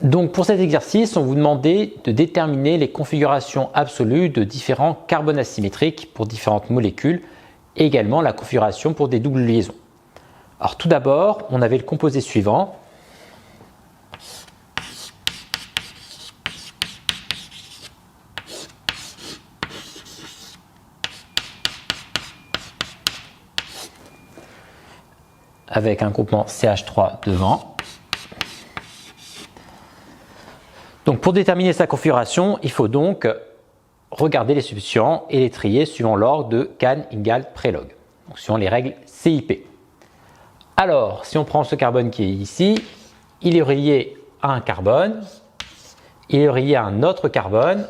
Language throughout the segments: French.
Donc pour cet exercice, on vous demandait de déterminer les configurations absolues de différents carbones asymétriques pour différentes molécules et également la configuration pour des doubles liaisons. Alors tout d'abord, on avait le composé suivant. Avec un groupement CH3 devant. Donc pour déterminer sa configuration, il faut donc regarder les substituants et les trier suivant l'ordre de CAN = prélog, donc suivant les règles CIP. Alors, si on prend ce carbone qui est ici, il est relié à un carbone, il est relié à un autre carbone,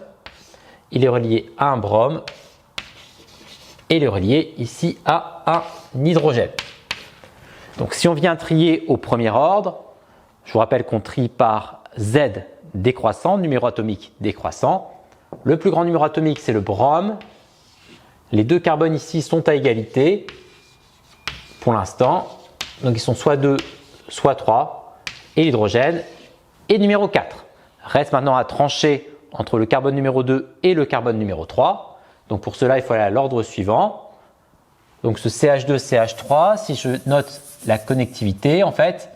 il est relié à un brome et il est relié ici à un hydrogène. Donc si on vient trier au premier ordre, je vous rappelle qu'on trie par Z décroissant, numéro atomique décroissant. Le plus grand numéro atomique, c'est le brome. Les deux carbones ici sont à égalité pour l'instant. Donc ils sont soit 2, soit 3. Et l'hydrogène est numéro 4. Reste maintenant à trancher entre le carbone numéro 2 et le carbone numéro 3. Donc pour cela, il faut aller à l'ordre suivant. Donc ce CH2, CH3, si je note la connectivité, en fait,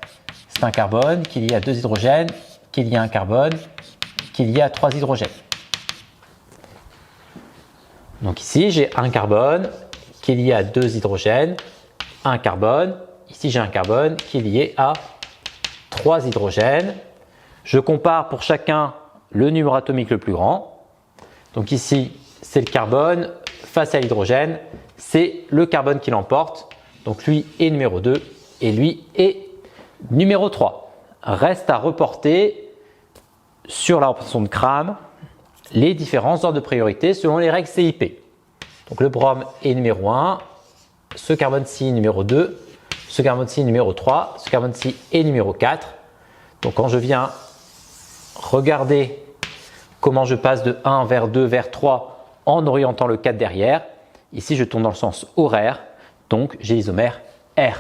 c'est un carbone qui est lié à 2 hydrogènes, qui est lié à un carbone, qui est lié à 3 hydrogènes. Donc ici, j'ai un carbone qui est lié à 2 hydrogènes, un carbone. Ici, j'ai un carbone qui est lié à 3 hydrogènes. Je compare pour chacun le numéro atomique le plus grand. Donc ici, c'est le carbone face à l'hydrogène. C'est le carbone qui l'emporte. Donc lui est numéro 2 et lui est numéro 3. Reste à reporter sur la représentation de Cram les différents ordres de priorité selon les règles CIP. Donc le brome est numéro 1, ce carbone-ci numéro 2, ce carbone-ci numéro 3, ce carbone-ci est numéro 4. Donc quand je viens regarder comment je passe de 1 vers 2 vers 3 en orientant le 4 derrière, ici je tourne dans le sens horaire, donc j'ai l'isomère R.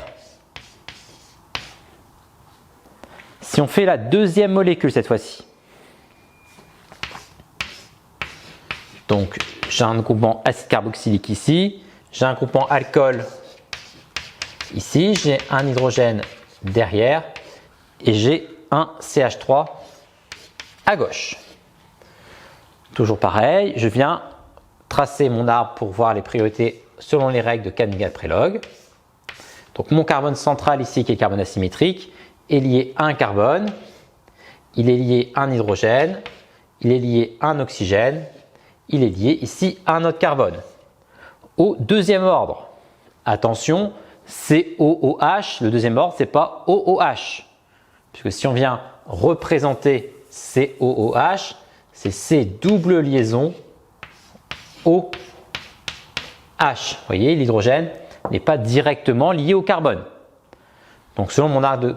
Si on fait la deuxième molécule cette fois-ci, donc j'ai un groupement acide carboxylique ici, j'ai un groupement alcool ici, j'ai un hydrogène derrière et j'ai un CH3 à gauche. Toujours pareil, je viens tracer mon arbre pour voir les priorités selon les règles de CAN = prélog. Donc mon carbone central ici, qui est le carbone asymétrique, est lié à un carbone, il est lié à un hydrogène, il est lié à un oxygène, il est lié ici à un autre carbone. Au deuxième ordre, attention, COOH, le deuxième ordre, ce n'est pas OOH. Puisque si on vient représenter COOH, c'est C double liaison OH. Vous voyez, l'hydrogène n'est pas directement lié au carbone. Donc selon mon arbre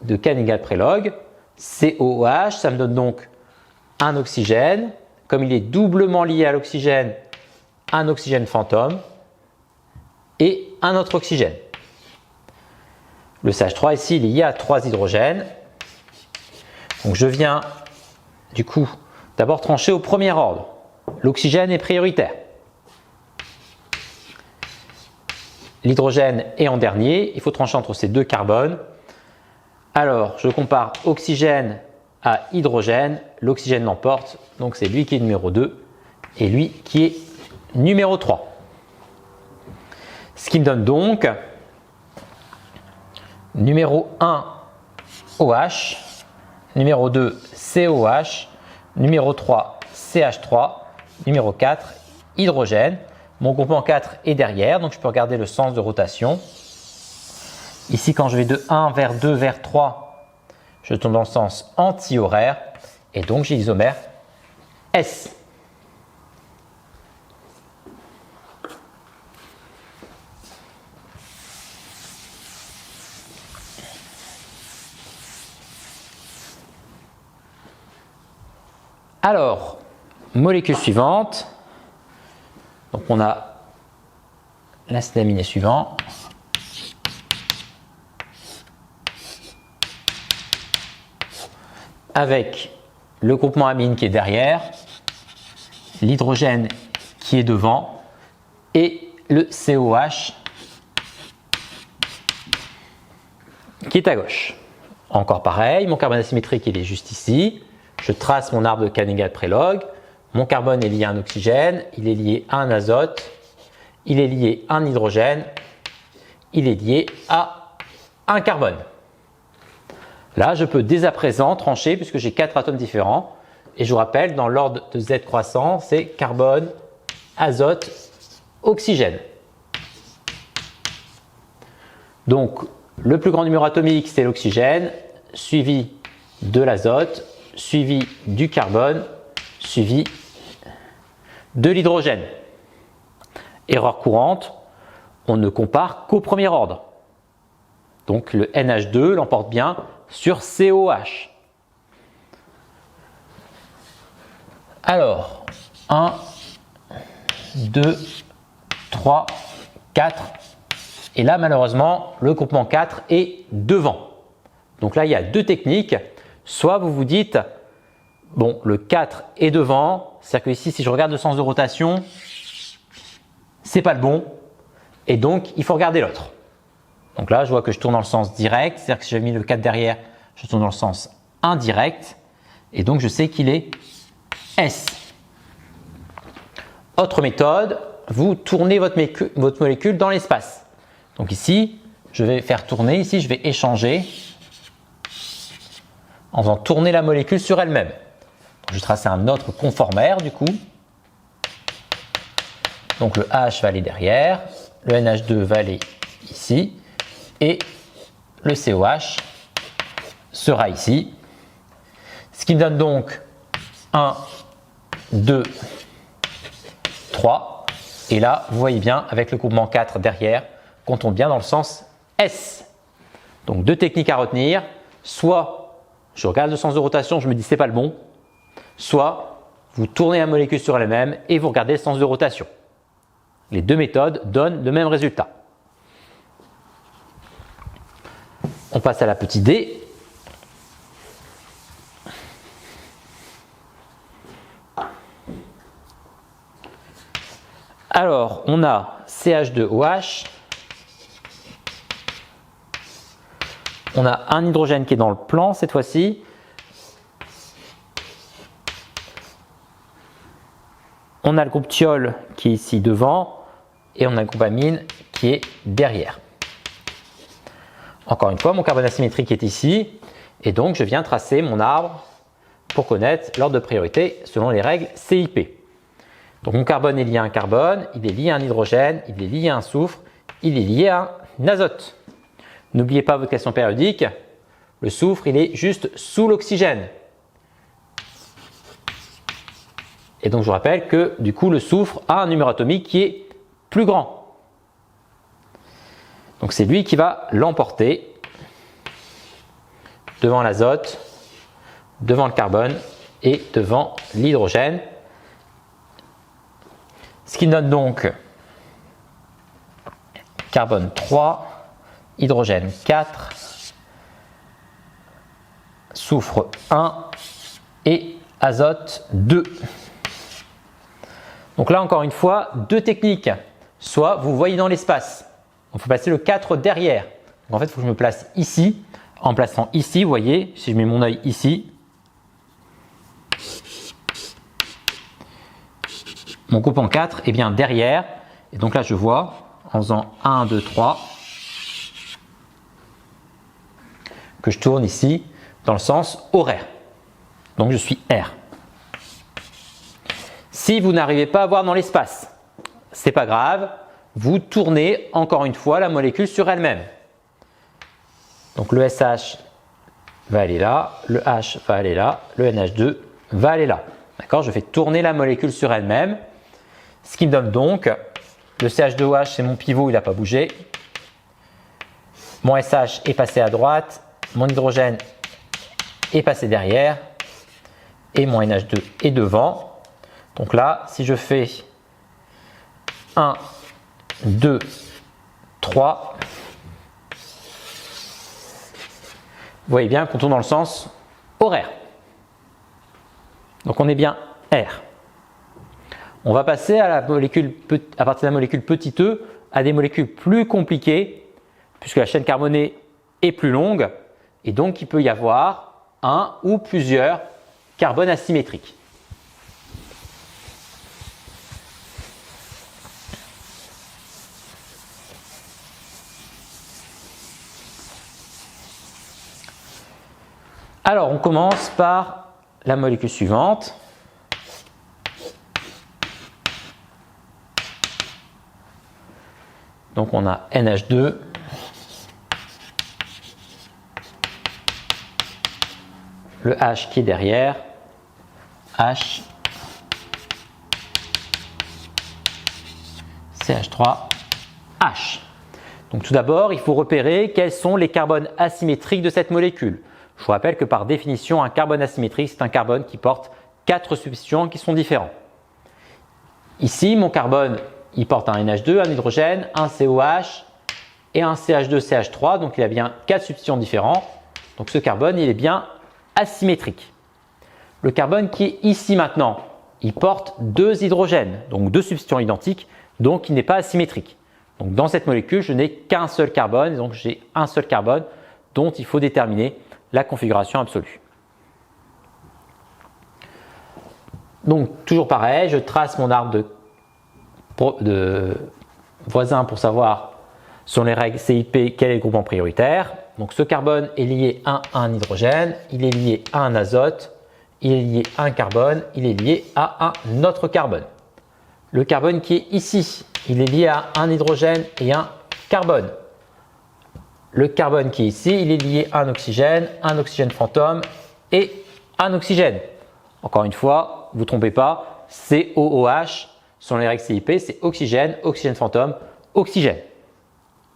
de CAN = prélog, COOH, ça me donne donc un oxygène. Comme il est doublement lié à l'oxygène, un oxygène fantôme et un autre oxygène. Le CH3 ici, il est lié à 3 hydrogènes. Donc je viens du coup d'abord trancher au premier ordre. L'oxygène est prioritaire. L'hydrogène est en dernier. Il faut trancher entre ces deux carbones. Alors, je compare oxygène à hydrogène. L'oxygène l'emporte. Donc, c'est lui qui est numéro 2 et lui qui est numéro 3. Ce qui me donne donc numéro 1 OH, numéro 2 COH, numéro 3 CH3, numéro 4 hydrogène. Mon groupement 4 est derrière, donc je peux regarder le sens de rotation. Ici, quand je vais de 1 vers 2 vers 3, je tourne dans le sens anti-horaire et donc j'ai l'isomère S. Alors, molécule suivante. Donc on a l'acide aminé suivant. avec le groupement amine qui est derrière, l'hydrogène qui est devant et le COH qui est à gauche. Encore pareil, mon carbone asymétrique il est juste ici. Je trace mon arbre de Canegard-Prelog. Mon carbone est lié à un oxygène, il est lié à un azote, il est lié à un hydrogène, il est lié à un carbone. Là, je peux dès à présent trancher puisque j'ai 4 atomes différents. Et je vous rappelle, dans l'ordre de Z croissant, c'est carbone, azote, oxygène. Donc, le plus grand numéro atomique, c'est l'oxygène, suivi de l'azote, suivi du carbone, suivi de l'hydrogène. Erreur courante, on ne compare qu'au premier ordre. Donc, le NH2 l'emporte bien sur COH. Alors, 1, 2, 3, 4. Et là, malheureusement, le groupement 4 est devant. Donc là, il y a deux techniques. Soit vous vous dites, bon, le 4 est devant. C'est-à-dire que ici, si je regarde le sens de rotation, c'est pas le bon. Et donc, il faut regarder l'autre. Donc là, je vois que je tourne dans le sens direct. C'est-à-dire que si j'ai mis le 4 derrière, je tourne dans le sens indirect. Et donc, je sais qu'il est S. Autre méthode, vous tournez votre molécule dans l'espace. Donc ici, je vais faire tourner, ici je vais échanger en faisant tourner la molécule sur elle-même. Je vais tracer un autre conformaire du coup. Donc le H va aller derrière, le NH2 va aller ici et le COH sera ici. Ce qui me donne donc 1, 2, 3. Et là, vous voyez bien, avec le groupement 4 derrière, qu'on tombe bien dans le sens S. Donc deux techniques à retenir. Soit je regarde le sens de rotation, je me dis c'est pas le bon. Soit vous tournez la molécule sur elle-même et vous regardez le sens de rotation. Les deux méthodes donnent le même résultat. On passe à la petite D. Alors, on a CH2OH. On a un hydrogène qui est dans le plan cette fois-ci. On a le groupe thiol qui est ici devant et on a le groupe amine qui est derrière. Encore une fois, mon carbone asymétrique est ici et donc je viens tracer mon arbre pour connaître l'ordre de priorité selon les règles CIP. Donc mon carbone est lié à un carbone, il est lié à un hydrogène, il est lié à un soufre, il est lié à un azote. N'oubliez pas votre question périodique, le soufre il est juste sous l'oxygène. Et donc je vous rappelle que du coup le soufre a un numéro atomique qui est plus grand. Donc c'est lui qui va l'emporter devant l'azote, devant le carbone et devant l'hydrogène. Ce qui donne donc carbone 3, hydrogène 4, soufre 1 et azote 2. Donc là encore une fois, deux techniques. Soit vous voyez dans l'espace, il faut placer le 4 derrière. Donc en fait, il faut que je me place ici. En plaçant ici, vous voyez, si je mets mon œil ici, mon groupement 4 est bien derrière. Et donc là, je vois, en faisant 1, 2, 3, que je tourne ici dans le sens horaire. Donc je suis R. Si vous n'arrivez pas à voir dans l'espace, c'est pas grave, vous tournez encore une fois la molécule sur elle-même. Donc le SH va aller là, le H va aller là, le NH2 va aller là. D'accord ? Je fais tourner la molécule sur elle-même. Ce qui me donne donc, le CH2OH, c'est mon pivot, il n'a pas bougé. Mon SH est passé à droite, mon hydrogène est passé derrière et mon NH2 est devant. Donc là, si je fais 1, 2, 3, vous voyez bien qu'on tourne dans le sens horaire. Donc on est bien R. On va passer à partir de la molécule petit e à des molécules plus compliquées, puisque la chaîne carbonée est plus longue, et donc il peut y avoir un ou plusieurs carbones asymétriques. Alors, on commence par la molécule suivante. Donc, on a NH2. Le H qui est derrière. H. CH3. H. Donc, tout d'abord, il faut repérer quels sont les carbones asymétriques de cette molécule. Je vous rappelle que par définition, un carbone asymétrique, c'est un carbone qui porte 4 substituants qui sont différents. Ici, mon carbone, il porte un NH2, un hydrogène, un COH et un CH2CH3. Donc, il a bien 4 substituants différents. Donc, ce carbone, il est bien asymétrique. Le carbone qui est ici maintenant, il porte 2 hydrogènes, donc 2 substituants identiques, donc il n'est pas asymétrique. Donc, dans cette molécule, je n'ai qu'un seul carbone, donc j'ai un seul carbone dont il faut déterminer la configuration absolue. Donc toujours pareil, je trace mon arbre de voisins pour savoir sur les règles CIP quel est le groupement prioritaire. Donc ce carbone est lié à un hydrogène, il est lié à un azote, il est lié à un carbone, il est lié à un autre carbone. Le carbone qui est ici, il est lié à un hydrogène et un carbone. Le carbone qui est ici, il est lié à un oxygène fantôme et un oxygène. Encore une fois, ne vous trompez pas, COOH, sur les règles CIP, c'est oxygène, oxygène fantôme, oxygène.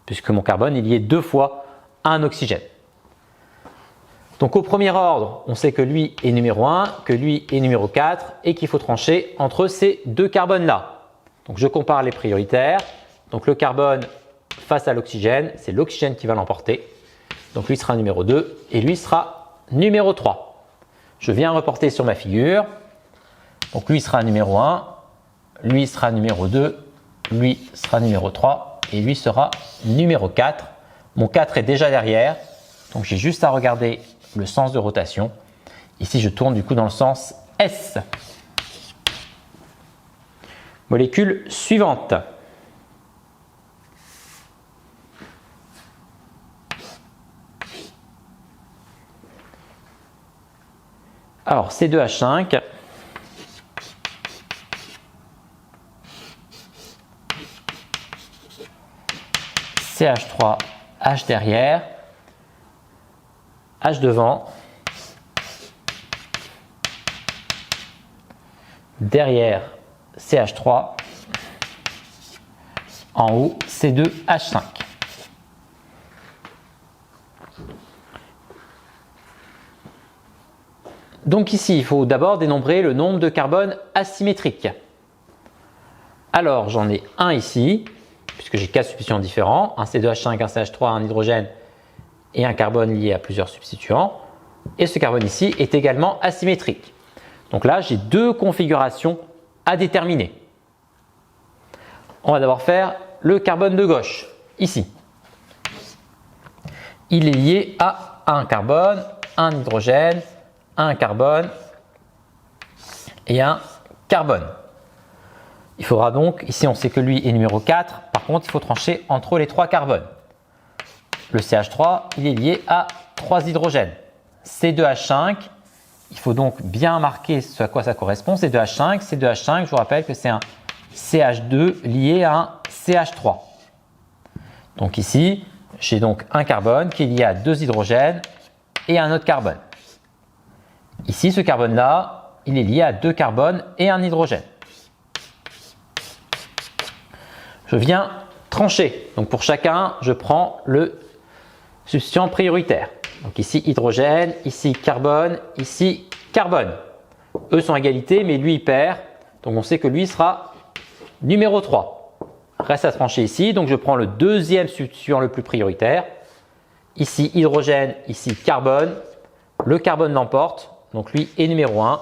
Puisque mon carbone est lié 2 fois à un oxygène. Donc au premier ordre, on sait que lui est numéro 1, que lui est numéro 4 et qu'il faut trancher entre ces 2 carbones-là. Donc je compare les prioritaires. Donc le carbone face à l'oxygène, c'est l'oxygène qui va l'emporter. Donc lui sera numéro 2 et lui sera numéro 3. Je viens reporter sur ma figure. Donc lui sera numéro 1, lui sera numéro 2, lui sera numéro 3 et lui sera numéro 4. Mon 4 est déjà derrière, donc j'ai juste à regarder le sens de rotation. Ici, je tourne du coup dans le sens S. Molécule suivante. Alors, C2H5. CH3, H derrière, H devant, derrière CH3, en haut C2H5. Donc ici, il faut d'abord dénombrer le nombre de carbones asymétriques. Alors, j'en ai un ici, puisque j'ai 4 substituants différents, un C2H5, un CH3, un hydrogène et un carbone lié à plusieurs substituants. Et ce carbone ici est également asymétrique. Donc là, j'ai 2 configurations à déterminer. On va d'abord faire le carbone de gauche, ici. Il est lié à un carbone, un hydrogène, un carbone et un carbone. Il faudra donc, ici on sait que lui est numéro 4, par contre il faut trancher entre les 3 carbones. Le CH3, il est lié à 3 hydrogènes. C2H5, il faut donc bien marquer ce à quoi ça correspond. C2H5, C2H5, je vous rappelle que c'est un CH2 lié à un CH3. Donc ici, j'ai donc un carbone qui est lié à 2 hydrogènes et un autre carbone. Ici, ce carbone-là, il est lié à 2 carbones et un hydrogène. Je viens trancher. Donc pour chacun, je prends le substituant prioritaire. Donc ici hydrogène, ici carbone, ici carbone. Eux sont à égalité, mais lui il perd. Donc on sait que lui sera numéro 3. Reste à trancher ici. Donc je prends le deuxième substituant le plus prioritaire. Ici hydrogène, ici carbone. Le carbone l'emporte. Donc lui est numéro 1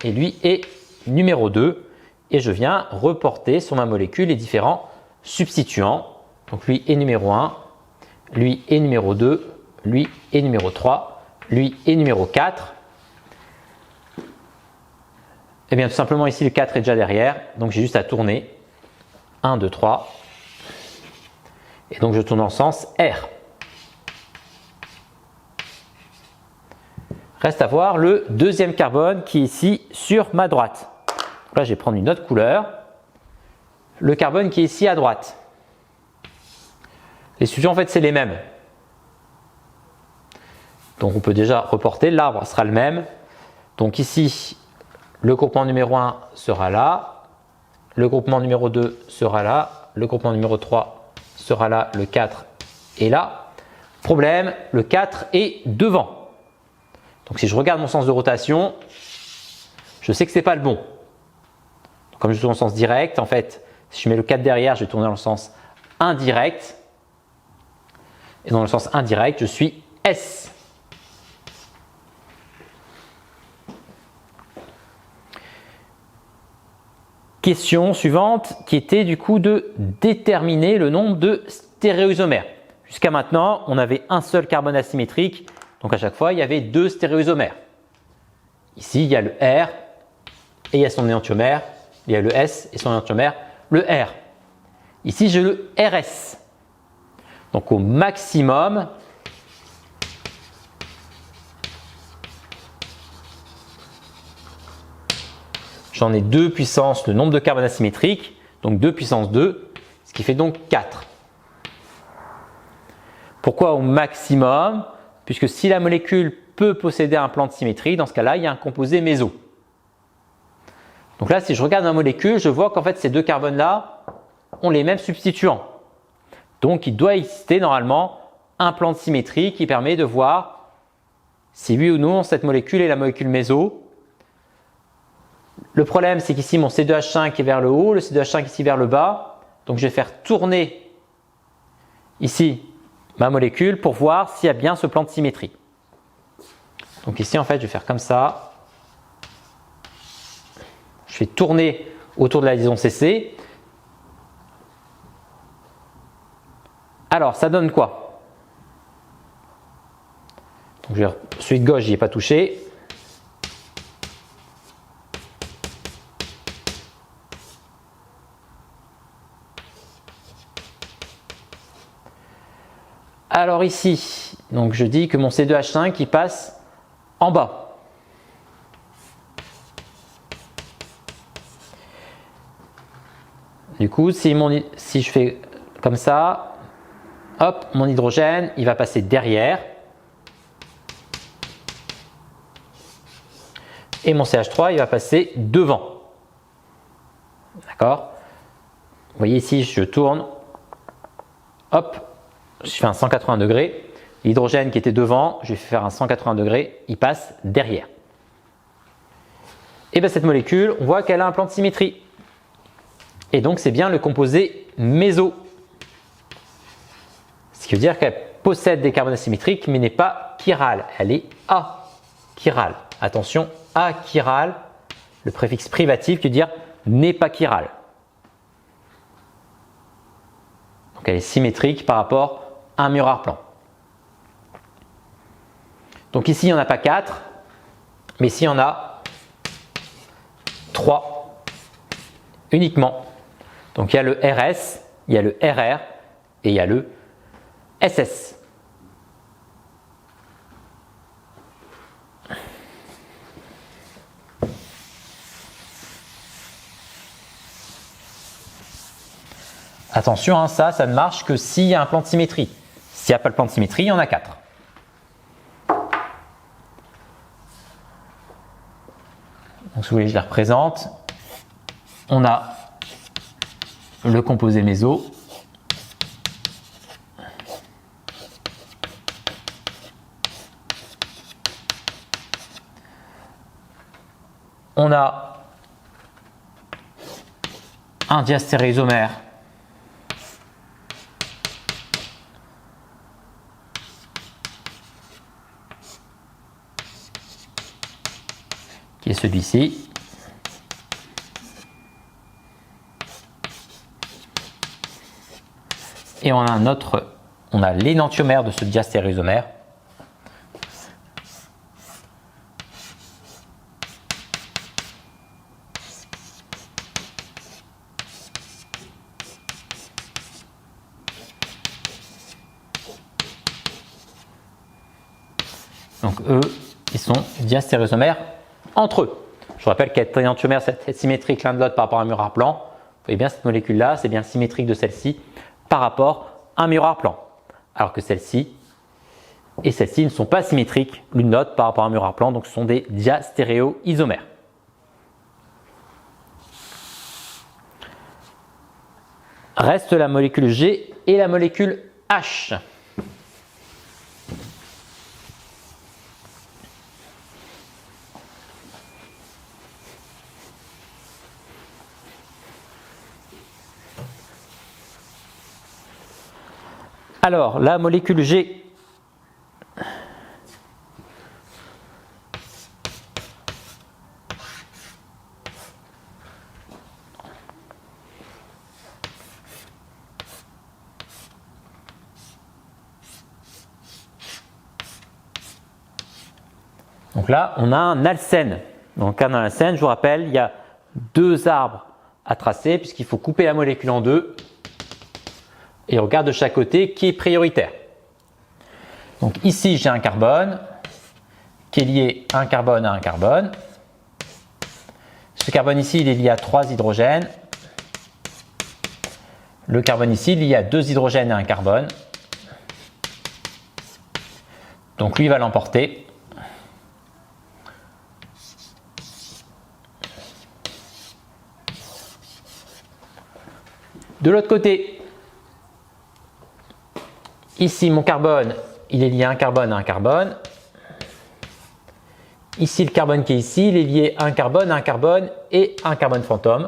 et lui est numéro 2. Et je viens reporter sur ma molécule les différents substituants. Donc lui est numéro 1, lui est numéro 2, lui est numéro 3, lui est numéro 4. Et bien tout simplement ici le 4 est déjà derrière, donc j'ai juste à tourner. 1, 2, 3. Et donc je tourne en sens R. Reste à voir le deuxième carbone qui est ici sur ma droite. Donc là je vais prendre une autre couleur. Le carbone qui est ici à droite. Les substituants en fait c'est les mêmes. Donc on peut déjà reporter, l'arbre sera le même. Donc ici le groupement numéro 1 sera là, le groupement numéro 2 sera là, le groupement numéro 3 sera là, le 4 est là. Problème, le 4 est devant. Donc si je regarde mon sens de rotation, je sais que ce n'est pas le bon. Comme je tourne en sens direct, en fait, si je mets le 4 derrière, je vais tourner dans le sens indirect. Et dans le sens indirect, je suis S. Question suivante qui était du coup de déterminer le nombre de stéréoisomères. Jusqu'à maintenant, on avait un seul carbone asymétrique, donc à chaque fois, il y avait 2 stéréoisomères. Ici, il y a le R et il y a son énantiomère, il y a le S et son énantiomère, le R. Ici, j'ai le RS. Donc au maximum, j'en ai 2 puissance le nombre de carbones asymétriques, donc 2 puissance 2, ce qui fait donc 4. Pourquoi au maximum? Puisque si la molécule peut posséder un plan de symétrie, dans ce cas-là, il y a un composé méso. Donc là, si je regarde ma molécule, je vois qu'en fait ces deux carbones-là ont les mêmes substituants. Donc il doit exister normalement un plan de symétrie qui permet de voir si oui ou non cette molécule est la molécule méso. Le problème, c'est qu'ici mon C2H5 est vers le haut, le C2H5 ici vers le bas. Donc je vais faire tourner ici ma molécule pour voir s'il y a bien ce plan de symétrie. Donc ici en fait je vais faire comme ça. Je fais tourner autour de la liaison CC. Alors ça donne quoi? Donc, celui de gauche j'y ai pas touché. Alors ici, donc je dis que mon C2H5 il passe en bas. Du coup, si je fais comme ça, hop, mon hydrogène il va passer derrière. Et mon CH3 il va passer devant. D'accord? Vous voyez ici, je tourne, hop, je fais un 180 degrés. L'hydrogène qui était devant, je vais faire un 180 degrés, il passe derrière. Et bien cette molécule, on voit qu'elle a un plan de symétrie. Et donc c'est bien le composé méso. Ce qui veut dire qu'elle possède des carbones asymétriques mais n'est pas chirale, elle est achirale. Attention, achirale, le préfixe privatif qui veut dire n'est pas chirale. Donc elle est symétrique par rapport à un miroir plan. Donc ici il n'y en a pas 4, mais ici il y en a 3 uniquement. Donc il y a le RS, il y a le RR et il y a le SS. Attention, hein, ça ne marche que s'il y a un plan de symétrie. S'il n'y a pas le plan de symétrie, il y en a 4. Donc si vous voulez, je les représente. On a le composé méso. On a un diastéréisomère qui est celui-ci. Et on a l'énantiomère de ce diastéréoisomère. Donc eux, ils sont diastéréoisomères entre eux. Je vous rappelle qu'être énantiomère, c'est symétrique l'un de l'autre par rapport à un miroir plan. Vous voyez bien cette molécule-là, c'est bien symétrique de celle-ci par rapport à un miroir plan. Alors que celle-ci et celle-ci ne sont pas symétriques l'une de l'autre par rapport à un miroir plan, donc ce sont des diastéréoisomères. Reste la molécule G et la molécule H. Alors, la molécule G, donc là, on a un alcène. Donc, un alcène, je vous rappelle, il y a deux arbres à tracer puisqu'il faut couper la molécule en deux. Et on regarde de chaque côté qui est prioritaire. Donc ici, j'ai un carbone qui est lié un carbone à un carbone. Ce carbone ici, il est lié à 3 hydrogènes. Le carbone ici, il est lié à 2 hydrogènes et un carbone. Donc lui va l'emporter. De l'autre côté, ici, mon carbone, il est lié à un carbone à un carbone. Ici, le carbone qui est ici, il est lié à un carbone et un carbone fantôme.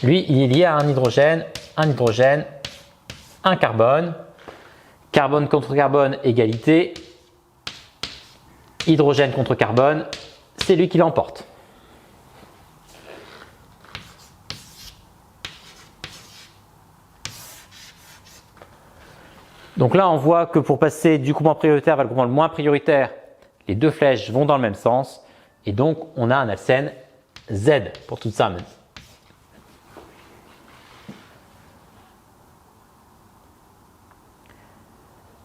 Lui, il est lié à un hydrogène, un carbone. Carbone contre carbone, égalité. Hydrogène contre carbone, c'est lui qui l'emporte. Donc là, on voit que pour passer du groupement prioritaire vers le groupement le moins prioritaire, les deux flèches vont dans le même sens. Et donc, on a un alcène Z pour toute ça.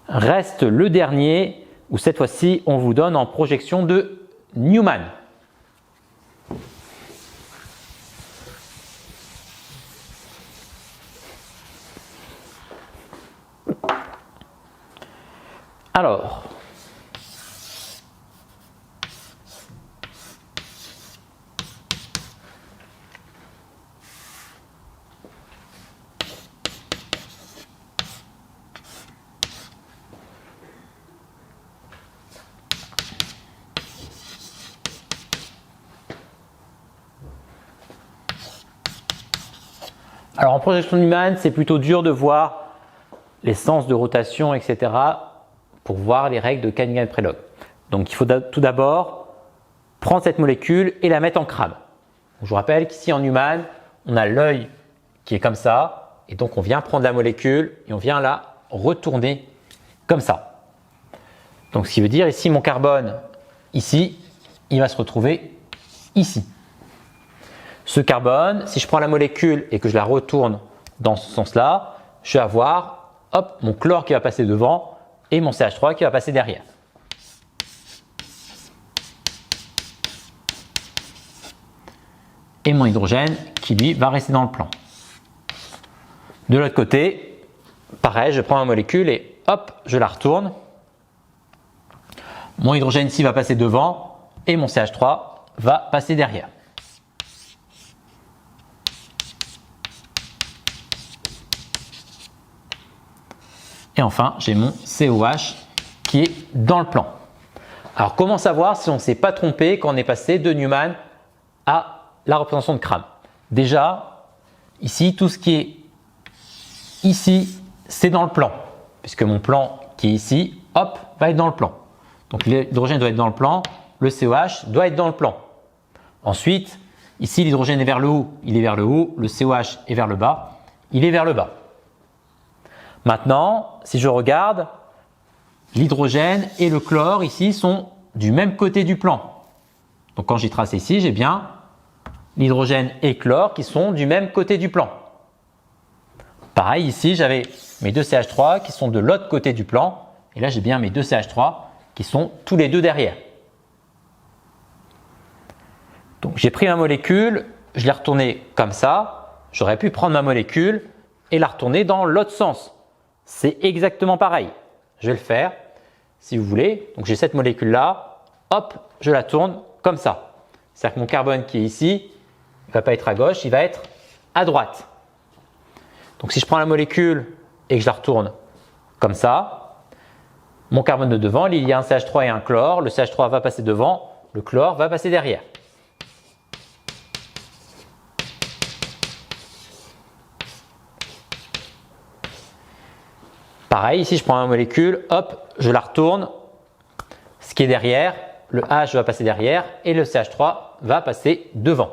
Reste le dernier, où cette fois-ci, on vous donne en projection de Newman. Alors, en projection de Newman, c'est plutôt dur de voir les sens de rotation, etc. pour voir les règles de Cannigan-Prelog. Donc il faut tout d'abord prendre cette molécule et la mettre en crâne. Je vous rappelle qu'ici en Newman, on a l'œil qui est comme ça, et donc on vient prendre la molécule et on vient la retourner comme ça. Donc ce qui veut dire ici mon carbone, ici, il va se retrouver ici. Ce carbone, si je prends la molécule et que je la retourne dans ce sens-là, je vais avoir mon chlore qui va passer devant et mon CH3 qui va passer derrière. Et mon hydrogène qui lui va rester dans le plan. De l'autre côté, pareil, je prends ma molécule et je la retourne. Mon hydrogène ici va passer devant et mon CH3 va passer derrière. Et enfin, j'ai mon COH qui est dans le plan. Alors, comment savoir si on ne s'est pas trompé quand on est passé de Newman à la représentation de Cram? Déjà, ici, tout ce qui est ici, c'est dans le plan. Puisque mon plan qui est ici, va être dans le plan. Donc, l'hydrogène doit être dans le plan. le COH doit être dans le plan. Ensuite, ici l'hydrogène est vers le haut, il est vers le haut, le COH est vers le bas, il est vers le bas. Maintenant, si je regarde, l'hydrogène et le chlore ici sont du même côté du plan. Donc quand j'y trace ici, j'ai bien l'hydrogène et chlore qui sont du même côté du plan. Pareil ici, j'avais mes deux CH3 qui sont de l'autre côté du plan. Et là, j'ai bien mes deux CH3 qui sont tous les deux derrière. Donc j'ai pris ma molécule, je l'ai retournée comme ça. J'aurais pu prendre ma molécule et la retourner dans l'autre sens. C'est exactement pareil. Je vais le faire si vous voulez. Donc j'ai cette molécule là, hop, je la tourne comme ça. C'est-à-dire que mon carbone qui est ici, il ne va pas être à gauche, il va être à droite. Donc si je prends la molécule et que je la retourne comme ça, mon carbone de devant, il y a un CH3 et un chlore. Le CH3 va passer devant, le chlore va passer derrière. Pareil, ici je prends ma molécule, hop, je la retourne. Ce qui est derrière, le H va passer derrière et le CH3 va passer devant.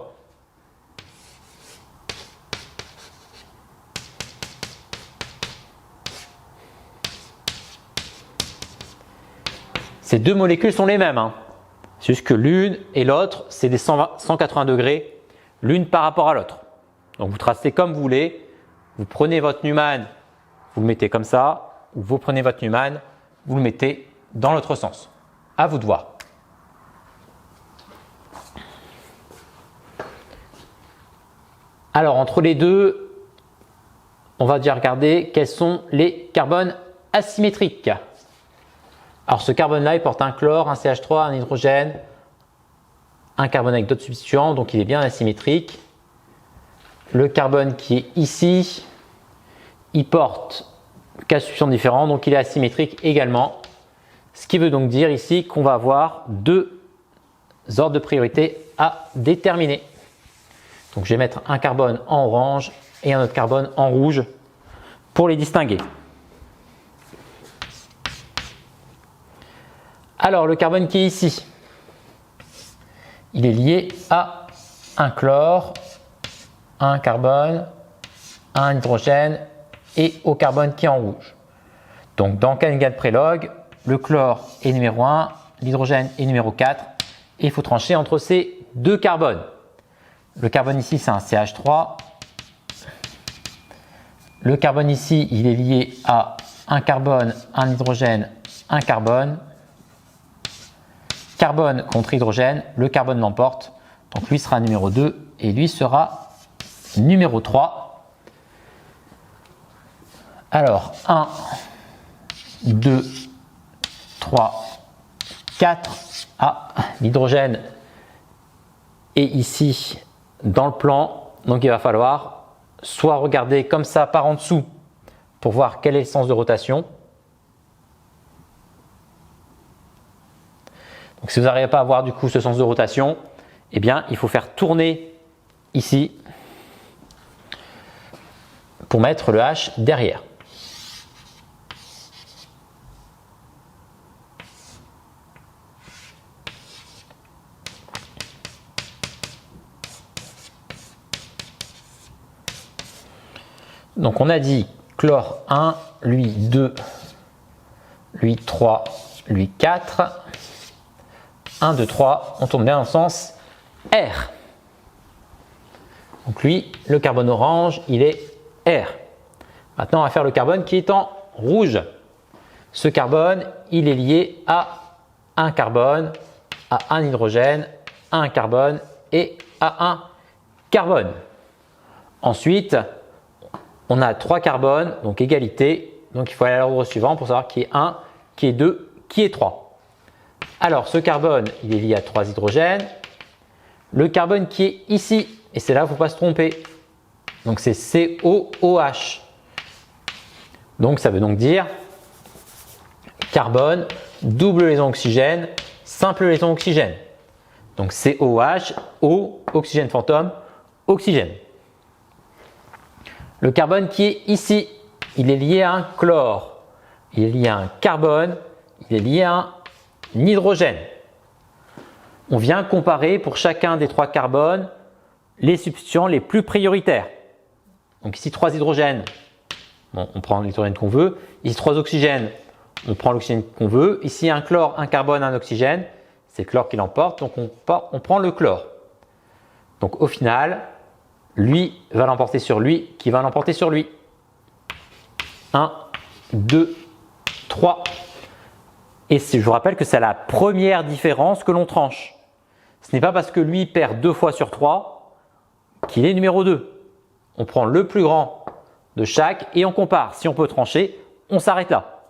Ces deux molécules sont les mêmes. C'est juste que l'une et l'autre, c'est des 180 degrés, l'une par rapport à l'autre. Donc vous tracez comme vous voulez. Vous prenez votre Newman, vous le mettez comme ça, ou vous prenez votre Newman, vous le mettez dans l'autre sens. À vous de voir. Alors entre les deux, on va déjà regarder quels sont les carbones asymétriques. Alors ce carbone-là, il porte un chlore, un CH3, un hydrogène, un carbone avec d'autres substituants, donc il est bien asymétrique. Le carbone qui est ici, il porte 4 substituants différents, donc il est asymétrique également. Ce qui veut donc dire ici qu'on va avoir deux ordres de priorité à déterminer. Donc je vais mettre un carbone en orange et un autre carbone en rouge pour les distinguer. Alors le carbone qui est ici, il est lié à un chlore, un carbone, un hydrogène et au carbone qui est en rouge. Donc dans Cannigan Prelog, le chlore est numéro 1, l'hydrogène est numéro 4 et il faut trancher entre ces deux carbones. Le carbone ici c'est un CH3. Le carbone ici il est lié à un carbone, un hydrogène, un carbone. Carbone contre hydrogène, le carbone l'emporte. Donc lui sera numéro 2 et lui sera numéro 3. Alors 1, 2, 3, 4. Ah, l'hydrogène est ici dans le plan. Donc il va falloir soit regarder comme ça par en dessous pour voir quel est le sens de rotation. Donc si vous n'arrivez pas à voir du coup ce sens de rotation, eh bien il faut faire tourner ici pour mettre le H derrière. Donc on a dit chlore 1, lui 2, lui 3, lui 4. 1, 2, 3, on tourne bien dans le sens R. Donc lui, le carbone orange, il est R. Maintenant, on va faire le carbone qui est en rouge. Ce carbone, il est lié à un carbone, à un hydrogène, à un carbone et à un carbone. Ensuite, on a 3 carbones, donc égalité. Donc il faut aller à l'ordre suivant pour savoir qui est 1, qui est 2, qui est 3. Alors ce carbone, il est lié à 3 hydrogènes. Le carbone qui est ici, et c'est là, il ne faut pas se tromper. Donc c'est COOH. Donc ça veut donc dire carbone, double liaison oxygène, simple liaison oxygène. Donc COOH, O, oxygène fantôme, oxygène. Le carbone qui est ici, il est lié à un chlore. Il est lié à un carbone, il est lié à un hydrogène. on vient comparer pour chacun des 3 carbones les substituants les plus prioritaires. Donc ici 3 hydrogènes, bon, on prend l'hydrogène qu'on veut. Ici 3 oxygènes, on prend l'oxygène qu'on veut. Ici un chlore, un carbone, un oxygène, c'est le chlore qui l'emporte, donc on prend le chlore. Donc au final, lui va l'emporter sur lui, qui va l'emporter sur lui. 1, 2, 3. Et je vous rappelle que c'est la première différence que l'on tranche. Ce n'est pas parce que lui perd 2 fois sur 3 qu'il est numéro 2. On prend le plus grand de chaque et on compare. Si on peut trancher, on s'arrête là.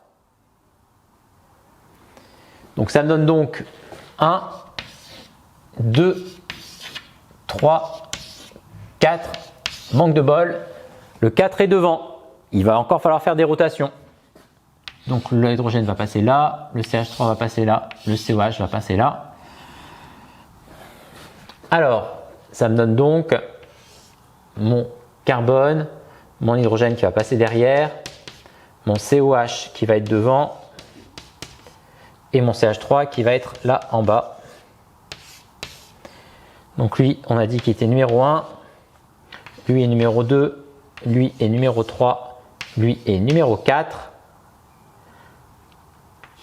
Donc ça me donne donc 1, 2, 3, 4. Manque de bol. Le 4 est devant. Il va encore falloir faire des rotations. Donc l'hydrogène va passer là, le CH3 va passer là, le COH va passer là. Alors, ça me donne donc mon carbone, mon hydrogène qui va passer derrière, mon COH qui va être devant et mon CH3 qui va être là en bas. Donc lui, on a dit qu'il était numéro 1, lui est numéro 2, lui est numéro 3, lui est numéro 4.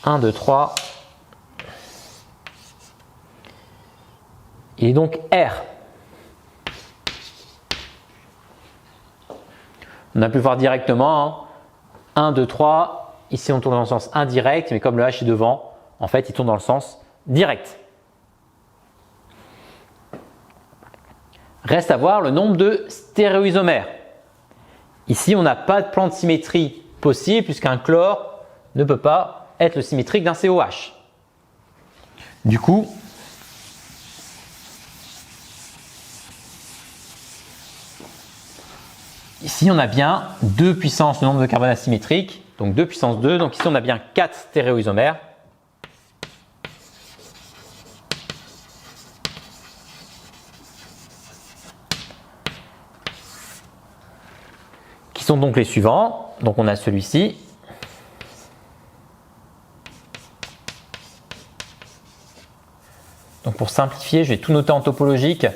1, 2, 3. Il est donc R. On a pu voir directement, 1, 2, 3. Ici, on tourne dans le sens indirect, mais comme le H est devant, en fait, il tourne dans le sens direct. Reste à voir le nombre de stéréoisomères. Ici, on n'a pas de plan de symétrie possible puisqu'un chlore ne peut pas être le symétrique d'un COH. Du coup, ici on a bien 2 puissance le nombre de carbone asymétrique, donc 2 puissance 2, donc ici on a bien 4 stéréoisomères. Qui sont donc les suivants. Donc on a celui-ci. Donc pour simplifier, je vais tout noter en topologique,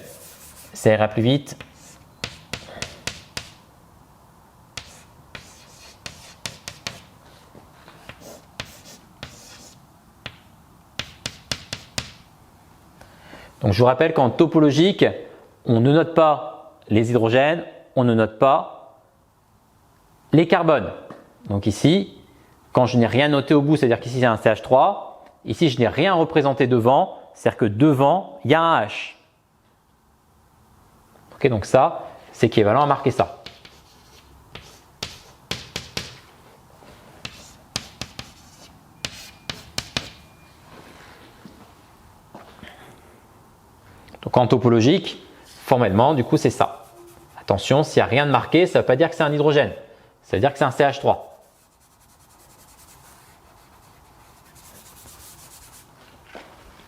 ça ira plus vite. Donc je vous rappelle qu'en topologique, on ne note pas les hydrogènes, on ne note pas les carbones. Donc ici, quand je n'ai rien noté au bout, c'est-à-dire qu'ici c'est un CH3, ici je n'ai rien représenté devant, c'est-à-dire que devant, il y a un H. Ok, donc ça, c'est équivalent à marquer ça. Donc en topologique, formellement, du coup, c'est ça. Attention, s'il n'y a rien de marqué, ça ne veut pas dire que c'est un hydrogène. Ça veut dire que c'est un CH3.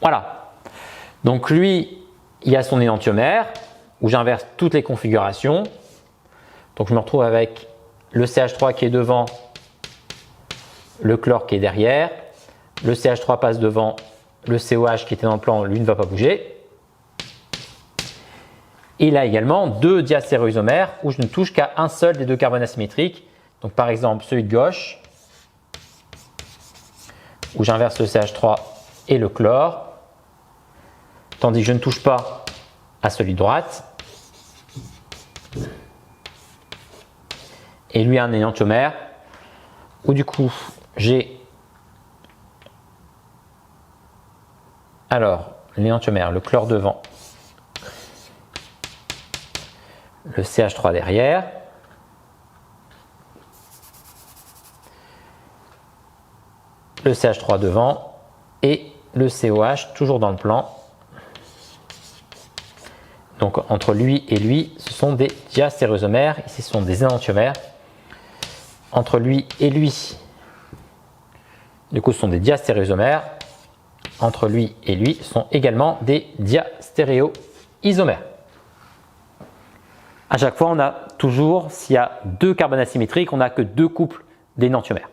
Voilà. Donc lui, il a son énantiomère où j'inverse toutes les configurations. Donc je me retrouve avec le CH3 qui est devant, le chlore qui est derrière. Le CH3 passe devant, le COH qui était dans le plan, lui ne va pas bouger. Et il a également 2 diastéréoisomères où je ne touche qu'à un seul des 2 carbones asymétriques. Donc par exemple celui de gauche où j'inverse le CH3 et le chlore. Tandis que je ne touche pas à celui de droite. Et lui a un énantiomère où du coup j'ai alors l'énantiomère, le chlore devant, le CH3 derrière, le CH3 devant et le COH toujours dans le plan. Donc entre lui et lui, ce sont des diastéréoisomères, ici ce sont des énantiomères. Entre lui et lui, du coup ce sont des diastéréoisomères. Entre lui et lui, ce sont également des diastéréoisomères. À chaque fois, on a toujours, s'il y a 2 carbones asymétriques, on n'a que 2 couples d'énantiomères.